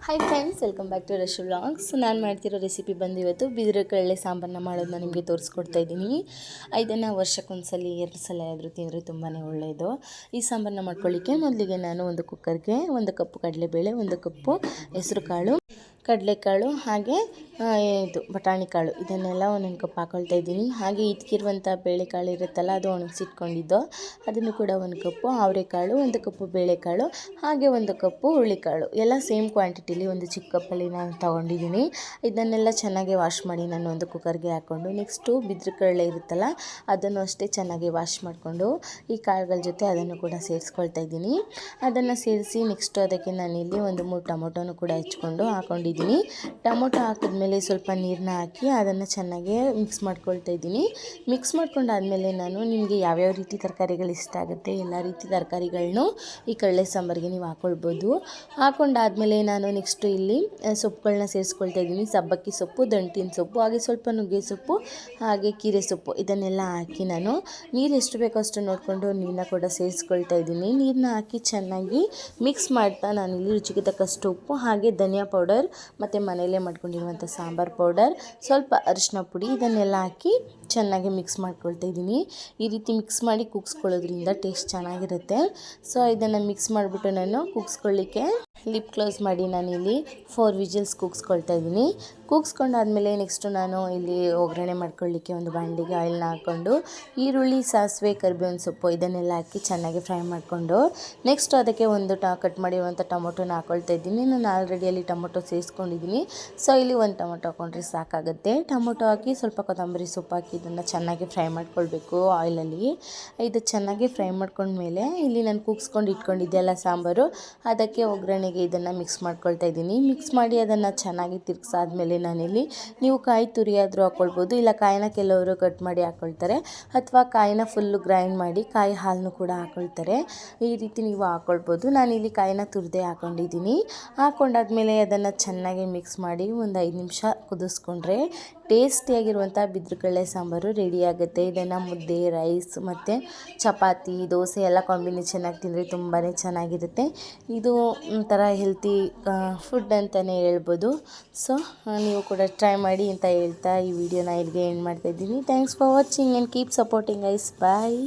Hi friends, welcome back to Rashu vlogs. ನಾನು ಮಾಡ್ತಿರೋ recipe ಬಂದು ಇವತ್ತು ಬಿದಿರು ಕಡಲೆ ಸಾಂಬಾರನ್ನ ಮಾಡೋದನ್ನ ನಿಮಗೆ ತೋರಿಸ್ಕೊಡ್ತಾ ಇದ್ದೀನಿ. ಇದನ್ನು ವರ್ಷಕ್ಕೊಂದ್ಸಲ 2 ಸಲ ಆದರೂ ತಿಂದರೆ ತುಂಬಾ ಒಳ್ಳೆಯದು. ಈ ಸಾಂಬಾರನ್ನ ಮಾಡ್ಕೊಳ್ಳಿಕ್ಕೆ ಮೊದಲಿಗೆ ನಾನು ಒಂದು ಕುಕ್ಕರ್ಗೆ 1 ಕಪ್ ಕಡಲೆಬೇಳೆ, 1 ಕಪ್ಪು ಹೆಸರು ಕಾಳು, ಕಡಲೆಕಾಳು, ಹಾಗೆ ಇದು ಬಟಾಣಿ ಕಾಳು, ಇದನ್ನೆಲ್ಲ ಒಂದೊಂದು ಕಪ್ ಹಾಕ್ಕೊಳ್ತಾ ಇದ್ದೀನಿ. ಹಾಗೆ ಇಟ್ಕಿರುವಂಥ ಬೇಳೆಕಾಳು ಇರುತ್ತಲ್ಲ, ಅದು ಒಣಗಿಸಿಟ್ಕೊಂಡಿದ್ದು, ಅದನ್ನು ಕೂಡ 1 ಕಪ್ಪು, ಅವರೆಕಾಳು 1 ಕಪ್ಪು, ಬೇಳೆಕಾಳು, ಹಾಗೆ 1 ಕಪ್ಪು ಹುರುಳಿಕಾಳು, ಎಲ್ಲ ಸೇಮ್ ಕ್ವಾಂಟಿಟಿಲಿ ಒಂದು ಚಿಕ್ಕ ಕಪ್ಪಲ್ಲಿ ನಾನು ತೊಗೊಂಡಿದ್ದೀನಿ. ಇದನ್ನೆಲ್ಲ ಚೆನ್ನಾಗಿ ವಾಶ್ ಮಾಡಿ ನಾನು ಒಂದು ಕುಕ್ಕರ್ಗೆ ಹಾಕ್ಕೊಂಡು, ನೆಕ್ಸ್ಟು ಬಿದಿರು ಕಡಲೆ ಇರುತ್ತಲ್ಲ, ಅದನ್ನು ಅಷ್ಟೇ ಚೆನ್ನಾಗಿ ವಾಶ್ ಮಾಡಿಕೊಂಡು ಈ ಕಾಳುಗಳ ಜೊತೆ ಅದನ್ನು ಕೂಡ ಸೇರಿಸ್ಕೊಳ್ತಾ ಇದ್ದೀನಿ. ಅದನ್ನು ಸೇರಿಸಿ ನೆಕ್ಸ್ಟು ಅದಕ್ಕೆ ನಾನಿಲ್ಲಿ ಒಂದು 3 ಟೊಮೊಟೊನು ಕೂಡ ಹೆಚ್ಕೊಂಡು ಹಾಕ್ಕೊಂಡಿದ್ದೀನಿ. ಟೊಮೊಟೊ ಹಾಕಿದ್ಮೇಲೆ ಸ್ವಲ್ಪ ನೀರನ್ನ ಹಾಕಿ ಅದನ್ನು ಚೆನ್ನಾಗಿ ಮಿಕ್ಸ್ ಮಾಡ್ಕೊಳ್ತಾ ಇದ್ದೀನಿ. ಮಿಕ್ಸ್ ಮಾಡ್ಕೊಂಡಾದಮೇಲೆ ನಾನು ನಿಮಗೆ ಯಾವ್ಯಾವ ರೀತಿ ತರಕಾರಿಗಳು ಇಷ್ಟ ಆಗುತ್ತೆ ಎಲ್ಲ ರೀತಿ ತರಕಾರಿಗಳನ್ನೂ ಈ ಕಡಲೆ ಸಾಂಬಾರಿಗೆ ನೀವು ಹಾಕ್ಕೊಳ್ಬೋದು. ಹಾಕ್ಕೊಂಡಾದಮೇಲೆ ನಾನು ನೆಕ್ಸ್ಟು ಇಲ್ಲಿ ಸೊಪ್ಪುಗಳನ್ನ ಸೇರಿಸ್ಕೊಳ್ತಾ ಇದ್ದೀನಿ. ಸಬ್ಬಕ್ಕಿ ಸೊಪ್ಪು, ದಂಟಿನ ಸೊಪ್ಪು, ಹಾಗೆ ಸ್ವಲ್ಪ ನುಗ್ಗೆ ಸೊಪ್ಪು, ಹಾಗೆ ಕೀರೆ ಸೊಪ್ಪು, ಇದನ್ನೆಲ್ಲ ಹಾಕಿ ನಾನು ನೀರು ಎಷ್ಟು ಬೇಕೋ ಅಷ್ಟು ನೋಡಿಕೊಂಡು ನೀರನ್ನ ಕೂಡ ಸೇರಿಸ್ಕೊಳ್ತಾ ಇದ್ದೀನಿ. ನೀರನ್ನ ಹಾಕಿ ಚೆನ್ನಾಗಿ ಮಿಕ್ಸ್ ಮಾಡ್ತಾ ನಾನಿಲ್ಲಿ ರುಚಿಗೆ ತಕ್ಕಷ್ಟು ಉಪ್ಪು, ಹಾಗೆ ಧನಿಯಾ ಪೌಡರ್ ಮತ್ತು ಮನೆಯಲ್ಲೇ ಮಾಡ್ಕೊಂಡಿರುವಂಥ ಸಾಂಬಾರು ಪೌಡರ್, ಸ್ವಲ್ಪ ಅರಿಶಿನ ಪುಡಿ, ಇದನ್ನೆಲ್ಲ ಹಾಕಿ ಚೆನ್ನಾಗಿ ಮಿಕ್ಸ್ ಮಾಡ್ಕೊಳ್ತಾ ಇದ್ದೀನಿ. ಈ ರೀತಿ ಮಿಕ್ಸ್ ಮಾಡಿ ಕೂಗಿಸ್ಕೊಳ್ಳೋದ್ರಿಂದ ಟೇಸ್ಟ್ ಚೆನ್ನಾಗಿರುತ್ತೆ. ಸೊ ಇದನ್ನು ಮಿಕ್ಸ್ ಮಾಡಿಬಿಟ್ಟು ನಾನು ಕೂಗಿಸ್ಕೊಳ್ಳಿಕ್ಕೆ ಲಿಪ್ ಕ್ಲೋಸ್ ಮಾಡಿ ನಾನಿಲ್ಲಿ 4 ವಿಜಿಲ್ಸ್ ಕೂಗಿಸ್ಕೊಳ್ತಾ ಇದ್ದೀನಿ. ಕೂಗಿಸ್ಕೊಂಡಾದ್ಮೇಲೆ ನೆಕ್ಸ್ಟು ನಾನು ಇಲ್ಲಿ ಒಗ್ಗರಣೆ ಮಾಡ್ಕೊಳ್ಳಿಕ್ಕೆ ಒಂದು ಬಾಣಲಿಗೆ ಆಯಿಲ್ನ ಹಾಕ್ಕೊಂಡು ಈರುಳ್ಳಿ, ಸಾಸಿವೆ, ಕರಿಬೇವಿನ ಸೊಪ್ಪು ಇದನ್ನೆಲ್ಲ ಹಾಕಿ ಚೆನ್ನಾಗಿ ಫ್ರೈ ಮಾಡಿಕೊಂಡು ನೆಕ್ಸ್ಟು ಅದಕ್ಕೆ ಒಂದು ಕಟ್ ಮಾಡಿರುವಂಥ ಟೊಮೊಟೊನ ಹಾಕ್ಕೊಳ್ತಾ ಇದ್ದೀನಿ. ನಾನು ಆಲ್ರೆಡಿ ಅಲ್ಲಿ ಟೊಮೊಟೊ ಸೇರಿಸ್ಕೊಂಡಿದ್ದೀನಿ. ಸೊ ಇಲ್ಲಿ 1 ಟೊಮೊಟೊ ಹಾಕ್ಕೊಂಡ್ರೆ ಸಾಕಾಗುತ್ತೆ. ಟೊಮೊಟೊ ಹಾಕಿ ಸ್ವಲ್ಪ ಕೊತ್ತಂಬರಿ ಸೊಪ್ಪು ಹಾಕಿ ಇದನ್ನು ಚೆನ್ನಾಗಿ ಫ್ರೈ ಮಾಡ್ಕೊಳ್ಬೇಕು ಆಯಿಲಲ್ಲಿ. ಇದು ಚೆನ್ನಾಗಿ ಫ್ರೈ ಮಾಡ್ಕೊಂಡ್ಮೇಲೆ ಇಲ್ಲಿ ನಾನು ಕೂಗಿಸ್ಕೊಂಡು ಇಟ್ಕೊಂಡಿದ್ದೆಲ್ಲ ಸಾಂಬಾರು, ಅದಕ್ಕೆ ಒಗ್ಗರಣೆಗೆ ಇದನ್ನು ಮಿಕ್ಸ್ ಮಾಡ್ಕೊಳ್ತಾ ಇದ್ದೀನಿ. ಮಿಕ್ಸ್ ಮಾಡಿ ಅದನ್ನು ಚೆನ್ನಾಗಿ ತಿರುಗಿಸಾದ್ಮೇಲೆ ನಾನಿಲ್ಲಿ ನೀವು ಕಾಯಿ ತುರಿ ಆದರೂ ಹಾಕ್ಕೊಳ್ಬೋದು, ಇಲ್ಲ ಕಾಯಿನ ಕೆಲವರು ಕಟ್ ಮಾಡಿ ಹಾಕ್ಕೊಳ್ತಾರೆ, ಅಥವಾ ಕಾಯಿನ ಫುಲ್ಲು ಗ್ರೈಂಡ್ ಮಾಡಿ ಕಾಯಿ ಹಾಲನ್ನು ಕೂಡ ಹಾಕ್ಕೊಳ್ತಾರೆ. ಈ ರೀತಿ ನೀವು ಹಾಕ್ಕೊಳ್ಬೋದು. ನಾನಿಲ್ಲಿ ಕಾಯಿನ ತುರಿದೇ ಹಾಕ್ಕೊಂಡಿದ್ದೀನಿ. ಹಾಕ್ಕೊಂಡಾದ್ಮೇಲೆ ಅದನ್ನು ಚೆನ್ನಾಗಿ ಮಿಕ್ಸ್ ಮಾಡಿ ಒಂದು 5 ನಿಮಿಷ ಕುದಿಸ್ಕೊಂಡ್ರೆ ಟೇಸ್ಟಿಯಾಗಿರುವಂಥ ಬಿದಿರು ಕಡಲೆ ಸಾಂಬಾರು ರೆಡಿ ಆಗುತ್ತೆ. ಇದನ್ನು ಮುದ್ದೆ, ರೈಸ್ ಮತ್ತು ಚಪಾತಿ, ದೋಸೆ ಎಲ್ಲ ಕಾಂಬಿನೇಷನಾಗಿ ತಿಂದರೆ ತುಂಬಾ ಚೆನ್ನಾಗಿರುತ್ತೆ. ಇದು ಒಂಥರ ಹೆಲ್ತಿ ಫುಡ್ ಅಂತಲೇ ಹೇಳ್ಬೋದು. ಸೊ ನೀವು ಕೂಡ ಟ್ರೈ ಮಾಡಿ ಅಂತ ಹೇಳ್ತಾ ಈ ವಿಡಿಯೋನ ಇಲ್ಲಿಗೆ ಎಂಡ್ ಮಾಡ್ತಾಯಿದ್ದೀನಿ. Thanks for watching and keep supporting guys. Bye.